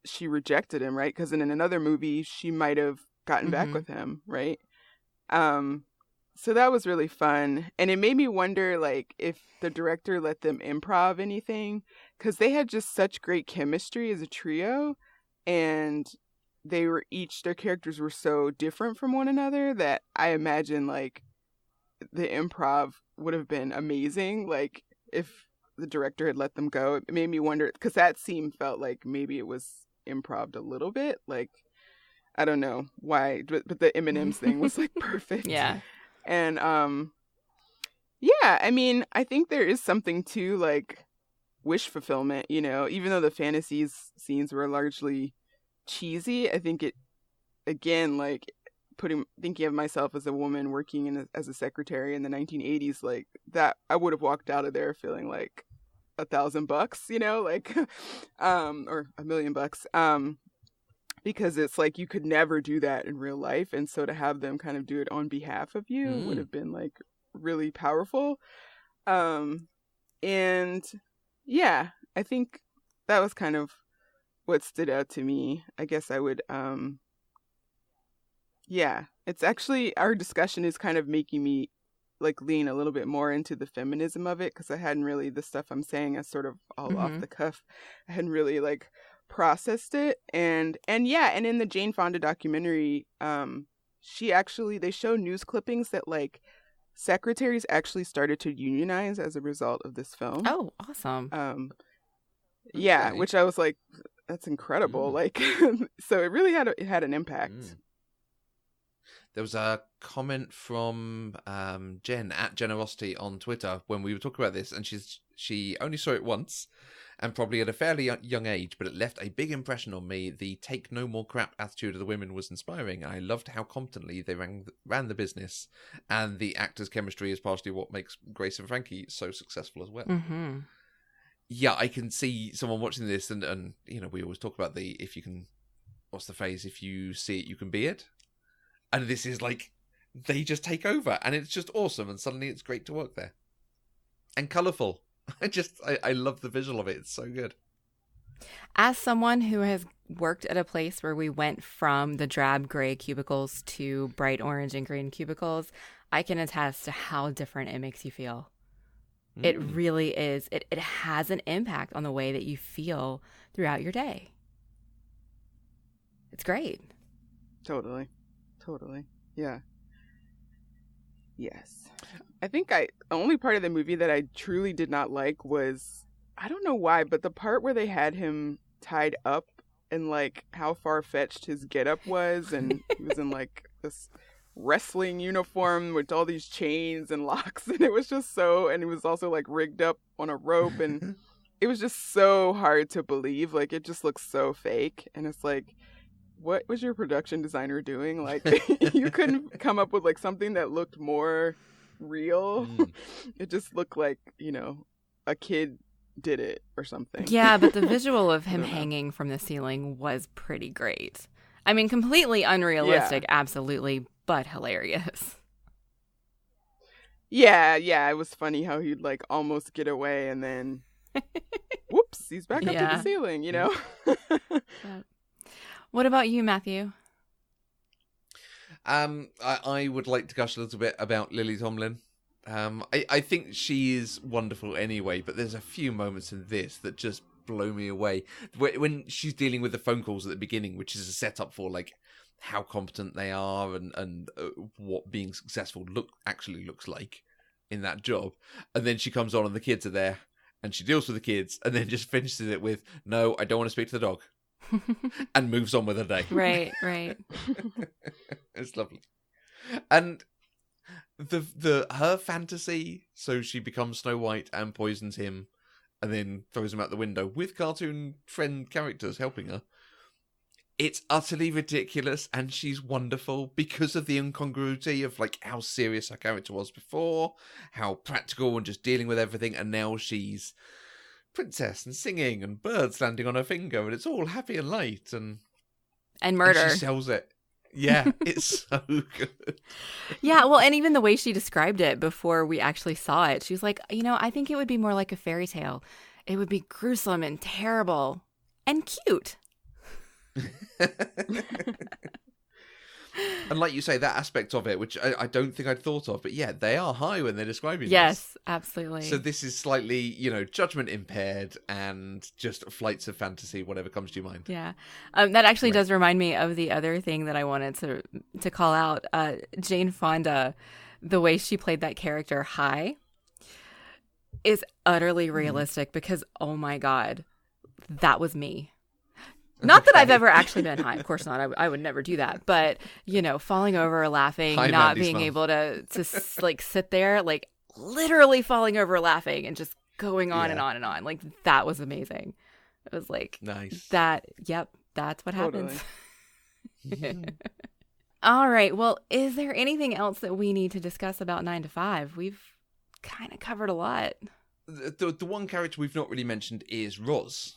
she rejected him, right? Because in another movie, she might have gotten back with him, right? So that was really fun. And it made me wonder, like, if the director let them improv anything, because they had just such great chemistry as a trio, and they were their characters were so different from one another that I imagine, like, the improv would have been amazing. Like, if the director had let them go, it made me wonder, because that scene felt like maybe it was improv'd a little bit. Like, I don't know why, but the M&M's thing was like perfect. Yeah. And yeah, I mean, I think there is something to like wish fulfillment, you know, even though the fantasies scenes were largely cheesy. I think it, again, like thinking of myself as a woman working as a secretary in the 1980s, like that, I would have walked out of there feeling like $1,000, you know, like, or $1,000,000. because it's like you could never do that in real life. And so to have them kind of do it on behalf of you would have been like really powerful. And yeah, I think that was kind of what stood out to me. I guess I would, yeah, it's actually, our discussion is kind of making me like lean a little bit more into the feminism of it, because I hadn't really, the stuff I'm saying is sort of all off the cuff. I hadn't really like processed it. And yeah, and in the Jane Fonda documentary, they show news clippings that like secretaries actually started to unionize as a result of this film. Oh, awesome. Yeah, Okay. which I was like, that's incredible. Like, so it really had an impact. There was a comment from Jen at Generosity on Twitter when we were talking about this, and she only saw it once, and probably at a fairly young age, but it left a big impression on me. The take no more crap attitude of the women was inspiring. I loved how competently they ran the business, and the actors' chemistry is partially what makes Grace and Frankie so successful as well. Mm-hmm. Yeah, I can see someone watching this, and you know, we always talk about if you can, what's the phrase? If you see it, you can be it. And this is like, they just take over, and it's just awesome, and suddenly it's great to work there. And colourful. I love the visual of it. It's so good. As someone who has worked at a place where we went from the drab gray cubicles to bright orange and green cubicles, I can attest to how different it makes you feel. It really is. It has an impact on the way that you feel throughout your day. It's great. Totally. Yeah. Yes. I think the only part of the movie that I truly did not like was, I don't know why, but the part where they had him tied up and like how far-fetched his getup was, and he was in like this wrestling uniform with all these chains and locks, and it was just and he was also like rigged up on a rope, and it was just so hard to believe. Like, it just looks so fake, and it's like, what was your production designer doing? Like, you couldn't come up with like something that looked more real. It just looked like, you know, a kid did it or something. Yeah, but the visual of him hanging from the ceiling was pretty great. I mean, completely unrealistic, absolutely, but hilarious. Yeah, it was funny how he'd like almost get away, and then whoops, he's back up to the ceiling, you know? What about you, Matthew? I would like to gush a little bit about Lily Tomlin. I think she is wonderful anyway, but there's a few moments in this that just blow me away. When she's dealing with the phone calls at the beginning, which is a setup for like how competent they are and what being successful actually looks like in that job. And then she comes on and the kids are there and she deals with the kids and then just finishes it with, "No, I don't want to speak to the dog." And moves on with her day. Right. It's lovely. And her fantasy, so she becomes Snow White and poisons him and then throws him out the window with cartoon friend characters helping her. It's utterly ridiculous, and she's wonderful because of the incongruity of like how serious her character was before, how practical and just dealing with everything, and now she's princess and singing and birds landing on her finger, and it's all happy and light and murder. And she sells it. Yeah, it's so good. Yeah, well, and even the way she described it before we actually saw it, she was like, you know, I think it would be more like a fairy tale. It would be gruesome and terrible and cute. And like you say, that aspect of it, which I don't think I'd thought of, but yeah, they are high when they're describing this. Yes, absolutely. So this is slightly, you know, judgment impaired and just flights of fantasy, whatever comes to your mind. Yeah. That actually does remind me of the other thing that I wanted to call out. Jane Fonda, the way she played that character, High, is utterly realistic because, oh my God, that was me. Not that I've ever actually been high. Of course not. I would never do that. But, you know, falling over, laughing, not being able to like sit there, like literally falling over, laughing and just going on and on and on. Like, that was amazing. It was like, nice. That's what happens. All right. Well, is there anything else that we need to discuss about 9 to 5? We've kind of covered a lot. The one character we've not really mentioned is Roz.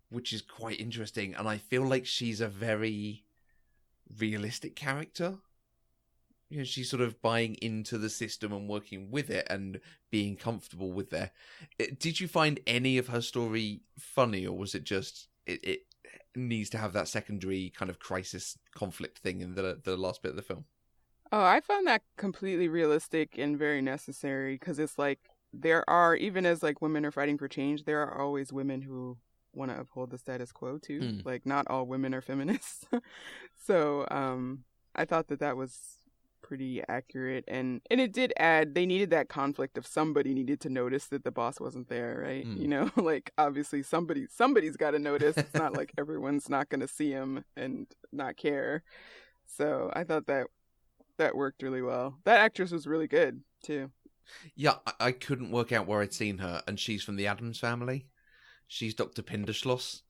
which is quite interesting. And I feel like she's a very realistic character. You know, she's sort of buying into the system and working with it and being comfortable with it. Did you find any of her story funny, or was it just it needs to have that secondary kind of crisis conflict thing in the last bit of the film? Oh, I found that completely realistic and very necessary, because it's like there are, even as like women are fighting for change, there are always women who want to uphold the status quo too. Like not all women are feminists. So I thought that was pretty accurate, and it did add, they needed that conflict of somebody needed to notice that the boss wasn't there, right? You know, like obviously somebody's got to notice. It's not like everyone's not going to see him and not care. So I thought that worked really well. That actress was really good too. Yeah, I couldn't work out where I'd seen her, and she's from the Addams Family. She's Dr. Pinderschloss.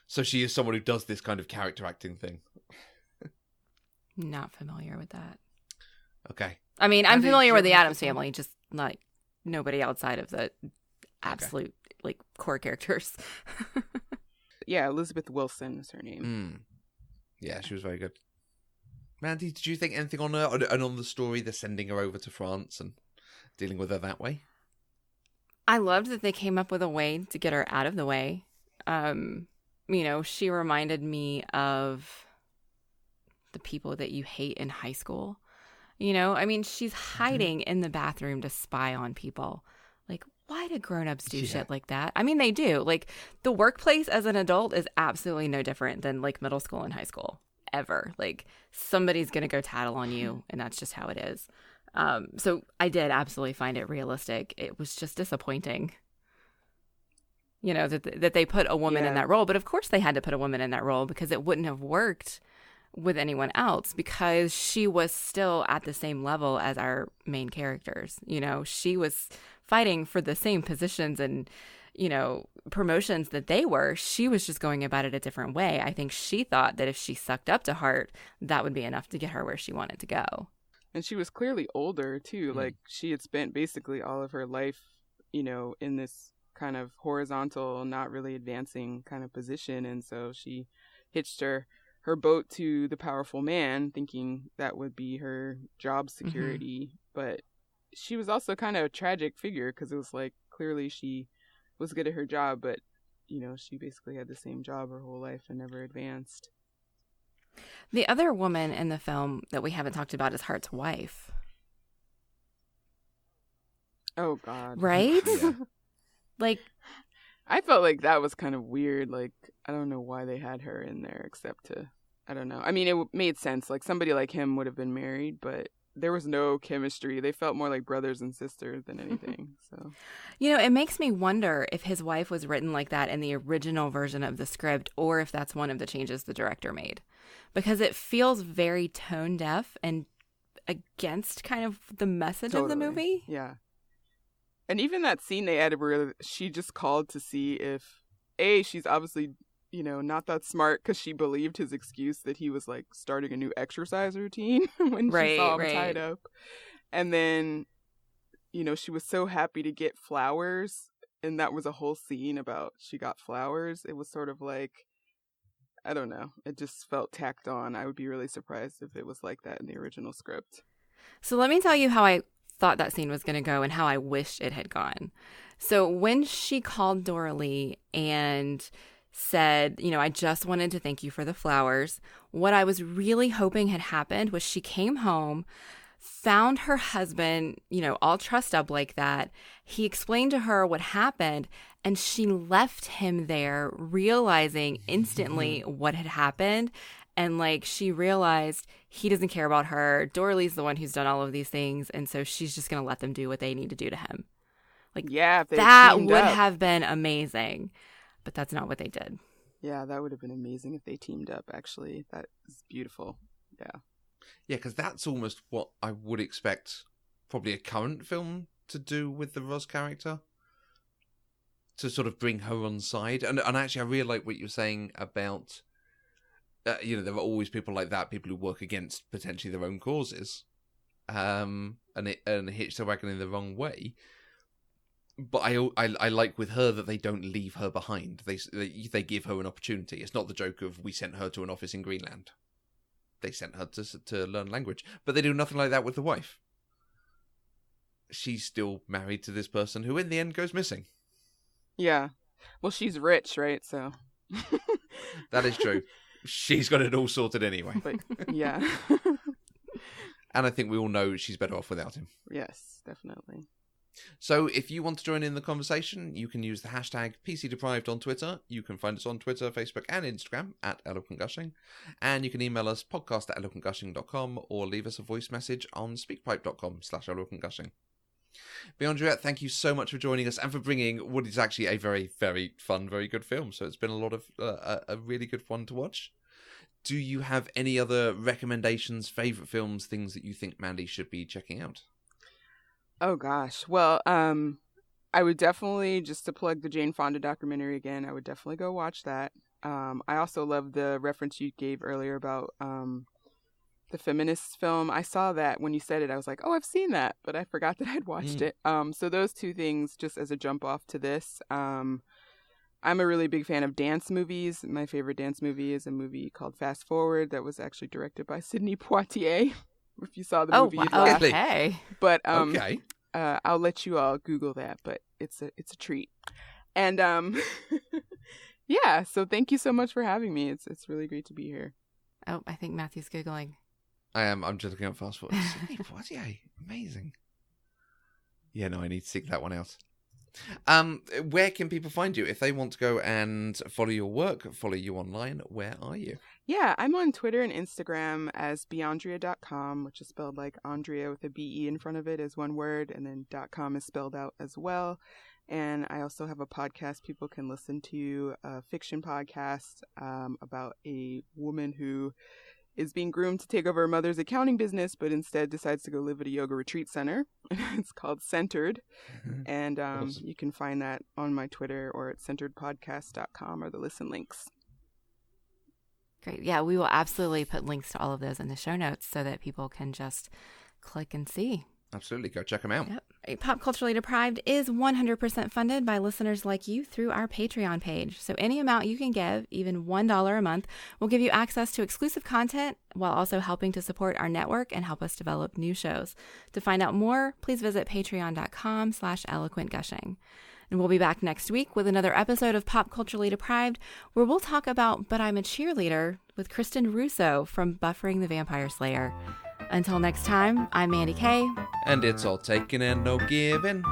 So she is someone who does this kind of character acting thing. Not familiar with that. Okay. I mean, I'm familiar with the Addams Family, just like nobody outside of the absolute like core characters. Yeah, Elizabeth Wilson is her name. Yeah, she was very good. Mandy, did you think anything on her and on the story, they're sending her over to France and dealing with her that way? I loved that they came up with a way to get her out of the way. You know, she reminded me of the people that you hate in high school. You know, I mean, she's hiding in the bathroom to spy on people. Like, why do grown-ups do shit like that? I mean, they do. Like, the workplace as an adult is absolutely no different than, like, middle school and high school, ever. Like, somebody's going to go tattle on you, and that's just how it is. So I did absolutely find it realistic. It was just disappointing, you know, that they put a woman in that role. But, of course, they had to put a woman in that role because it wouldn't have worked with anyone else, because she was still at the same level as our main characters. You know, she was fighting for the same positions and, you know, promotions that they were. She was just going about it a different way. I think she thought that if she sucked up to Hart, that would be enough to get her where she wanted to go. And she was clearly older too. Like she had spent basically all of her life, you know, in this kind of horizontal, not really advancing kind of position. And so she hitched her boat to the powerful man, thinking that would be her job security. But she was also kind of a tragic figure, because it was like clearly she was good at her job, but you know, she basically had the same job her whole life and never advanced. The other woman in the film that we haven't talked about is Hart's wife. Oh God. Right? Like, I felt like that was kind of weird. Like, I don't know why they had her in there, except to, I don't know. I mean, it made sense. Like, somebody like him would have been married, but there was no chemistry. They felt more like brothers and sisters than anything. So, you know, it makes me wonder if his wife was written like that in the original version of the script, or if that's one of the changes the director made. Because it feels very tone deaf and against kind of the message of the movie. Yeah. And even that scene they added where she just called to see if, she's obviously, you know, not that smart, because she believed his excuse that he was like starting a new exercise routine when she saw him tied up. And then, you know, she was so happy to get flowers. And that was a whole scene about she got flowers. It was sort of like, I don't know. It just felt tacked on. I would be really surprised if it was like that in the original script. So let me tell you how I thought that scene was going to go and how I wished it had gone. So when she called Doralee and said, you know, I just wanted to thank you for the flowers, what I was really hoping had happened was she came home, found her husband, you know, all trussed up like that. He explained to her what happened, and she left him there, realizing instantly what had happened. And, like, she realized he doesn't care about her. Doralee's the one who's done all of these things. And so she's just going to let them do what they need to do to him. Like, yeah, that would have been amazing. But that's not what they did. Yeah, that would have been amazing if they teamed up, actually. That is beautiful. Yeah. Yeah, because that's almost what I would expect probably a current film to do with the Roz character. To sort of bring her on side. And actually, I really like what you're saying about... you know, there are always people like that, people who work against potentially their own causes, and hitch the wagon in the wrong way. But I like with her that they don't leave her behind. They give her an opportunity. It's not the joke of we sent her to an office in Greenland. They sent her to learn language. But they do nothing like that with the wife. She's still married to this person who in the end goes missing. Yeah. Well, she's rich, right? So. That is true. She's got it all sorted anyway. But yeah. And I think we all know she's better off without him. Yes, definitely. So if you want to join in the conversation, you can use the hashtag PCDeprived on Twitter. You can find us on Twitter, Facebook and Instagram at Eloquent Gushing. And you can email us podcast@eloquentgushing.com or leave us a voice message on speakpipe.com/eloquentgushing. Beandrea, thank you so much for joining us and for bringing what is actually a very, very fun, very good film. So it's been a lot of a really good one to watch. Do you have any other recommendations, favourite films, things that you think Mandy should be checking out? Oh gosh. Well, I would definitely, just to plug the Jane Fonda documentary again, I would definitely go watch that. I also love the reference you gave earlier about the feminist film. I saw that when you said it. I was like, oh, I've seen that, but I forgot that I'd watched it. So those two things, just as a jump off to this. I'm a really big fan of dance movies. My favorite dance movie is a movie called Fast Forward that was actually directed by Sidney Poitier. If you saw the movie, you'd laugh. Okay. But okay. I'll let you all Google that, but it's a treat. And yeah, so thank you so much for having me. It's really great to be here. Oh, I think Matthew's Googling. I am. I'm just looking at Fast Forward. Sidney Poitier. Amazing. Yeah, no, I need to seek that one out. Where can people find you if they want to go and follow your work, follow you online? Where are you? Yeah, I'm on Twitter and Instagram as beandrea.com, which is spelled like Andrea with a B-E in front of it as one word, and then .com is spelled out as well. And I also have a podcast people can listen to, a fiction podcast about a woman who is being groomed to take over her mother's accounting business, but instead decides to go live at a yoga retreat center. It's called Centered. And awesome. You can find that on my Twitter or at centeredpodcast.com or the listen links. Great. Yeah, we will absolutely put links to all of those in the show notes so that people can just click and see. Absolutely. Go check them out. Yep. Pop Culturally Deprived is 100% funded by listeners like you through our Patreon page. So any amount you can give, even $1 a month, will give you access to exclusive content while also helping to support our network and help us develop new shows. To find out more, please visit patreon.com/eloquentgushing. And we'll be back next week with another episode of Pop Culturally Deprived, where we'll talk about But I'm a Cheerleader with Kristen Russo from Buffering the Vampire Slayer. Until next time, I'm Mandy Kay. And it's all taking and no giving.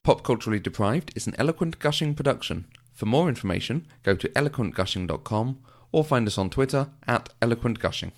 Pop Culturally Deprived is an Eloquent Gushing production. For more information, go to eloquentgushing.com or find us on Twitter at eloquentgushing.